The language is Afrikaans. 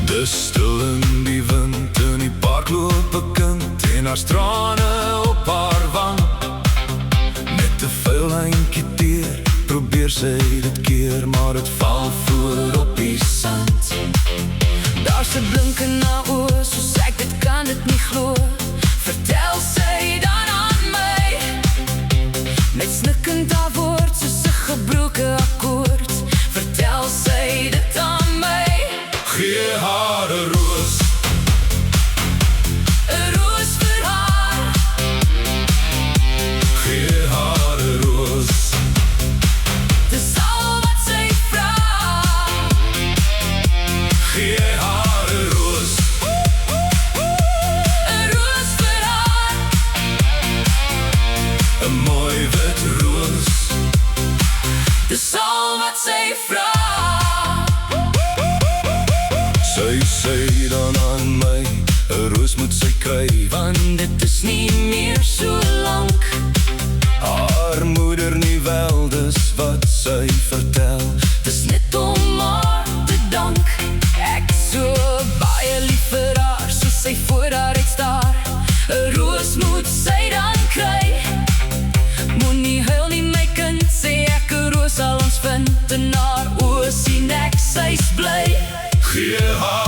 Dis stil in die wind, in die park loop 'n kind en haar trane op haar wang. Net 'n vuil eindjie teer, probeer sy dit keer, maar het val voor op die sand. Daar's 'n blink in haar oë, soos ek dit kan dit nie glo. Vertel sy dan aan my, net snikkend haar woord, soos 'n gebroke akkoord. Vertel sy dit aan my. Gee haar 'n roos, 'n roos vir haar. gee haar 'n roos. Dis al wat sy vra. Gee haar 'n roos, 'n roos vir haar. 'n mooi wit roos. Dis al wat sy vra. Sy sê dan aan my, 'n roos moet sy kry, Want dit is nie meer so lank. haar moeder nie wel, dis wat sy vertel. Dis net om haar te dank. Ek so baie lief vir haar, soos sy voor haar uitstaar. 'n roos moet sy dan kry. Moenie huil nie my kind, sê ek, 'n roos sal ons vind. In haar oë sien ek sy's bly. Gee haar